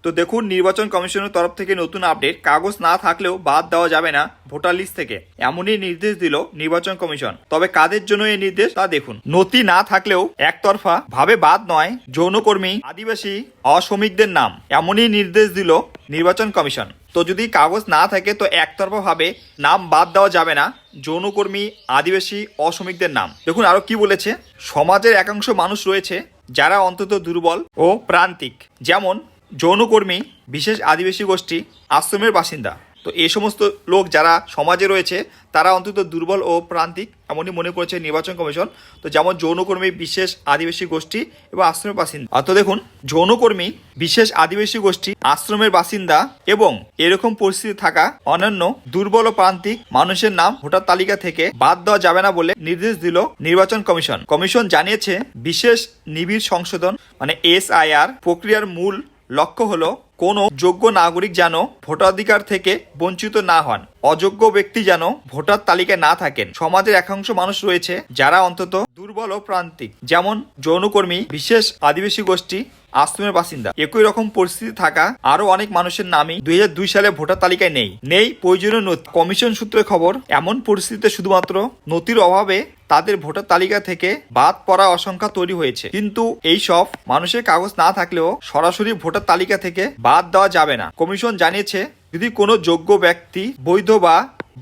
তো দেখুন, নির্বাচন কমিশনের তরফ থেকে নতুন আপডেট, কাগজ না থাকলেও বাদ দেওয়া যাবে না ভোটার লিস্ট থেকে, এমনই নির্দেশ দিল নির্বাচন কমিশন। তবে কাদের জন্য এই নির্দেশ তা দেখুন। নথি না থাকলেও একতরফা ভাবে বাদ নয় যৌনকর্মী, আদিবাসী, অশ্রমিকদের নাম, এমনই নির্দেশ দিল নির্বাচন কমিশন। তো যদি কাগজ না থাকে তো একতরফা ভাবে নাম বাদ দেওয়া যাবে না যৌনকর্মী, আদিবাসী, অশ্রমিকদের নাম। দেখুন আরো কি বলেছে, সমাজের একাংশ মানুষ রয়েছে যারা অন্তত দুর্বল ও প্রান্তিক, যেমন যৌনকর্মী, বিশেষ আদিবাসী গোষ্ঠী, আশ্রমের বাসিন্দা। তো এই সমস্ত লোক যারা সমাজে রয়েছে তারা অন্তত দুর্বল ও প্রান্তিক, এমনই মনে করেছে নির্বাচন কমিশন। তো যেমন যৌনকর্মী, বিশেষ আদিবাসী গোষ্ঠী এবং আশ্রমের বাসিন্দা। তো দেখুন, যৌনকর্মী, বিশেষ আদিবাসী গোষ্ঠী, আশ্রমের বাসিন্দা এবং এরকম পরিস্থিতি থাকা অন্যান্য দুর্বল ও প্রান্তিক মানুষের নাম ভোটার তালিকা থেকে বাদ দেওয়া যাবে না বলে নির্দেশ দিল নির্বাচন কমিশন। কমিশন জানিয়েছে, বিশেষ নিবিড় সংশোধন মানে SIR প্রক্রিয়ার মূল লক্ষ্য হলো কোনো যোগ্য নাগরিক যেন ভোটাধিকার থেকে বঞ্চিত না হন, অযোগ্য ব্যক্তি যেন ভোটার তালিকায় না থাকেন। সমাজের একাংশ মানুষ রয়েছে যারা অন্তত দুর্বল ও প্রান্তিক, যেমন যৌনকর্মী, বিশেষ আদিবাসী গোষ্ঠী, আশ্রমের বাসিন্দা। একই রকম পরিস্থিতি থাকা আরো অনেক মানুষের নামই 2002 সালে ভোটার তালিকায় নেই প্রয়োজনীয় নথি। কমিশন সূত্রে খবর, এমন পরিস্থিতিতে শুধুমাত্র নথির অভাবে তাদের ভোটার তালিকা থেকে বাদ পড়া আশঙ্কা তৈরি হয়েছে। কিন্তু এই সব মানুষের কাগজ না থাকলেও সরাসরি ভোটার তালিকা থেকে বাদ দেওয়া যাবে না। কমিশন জানিয়েছে, যদি কোনো যোগ্য ব্যক্তি বৈধ বা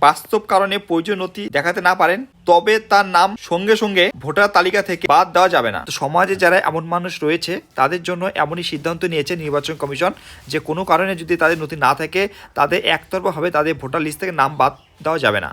বাস্তব কারণে প্রয়োজনীয় নথি দেখাতে না পারেন তবে তার নাম সঙ্গে সঙ্গে ভোটার তালিকা থেকে বাদ দেওয়া যাবে না। তো সমাজে যারা এমন মানুষ রয়েছে তাদের জন্য এমনই সিদ্ধান্ত নিয়েছে নির্বাচন কমিশন, যে কোনো কারণে যদি তাদের নথি না থাকে তাদের একতরফাভাবে তাদের ভোটার লিস্ট থেকে নাম বাদ দেওয়া যাবে না।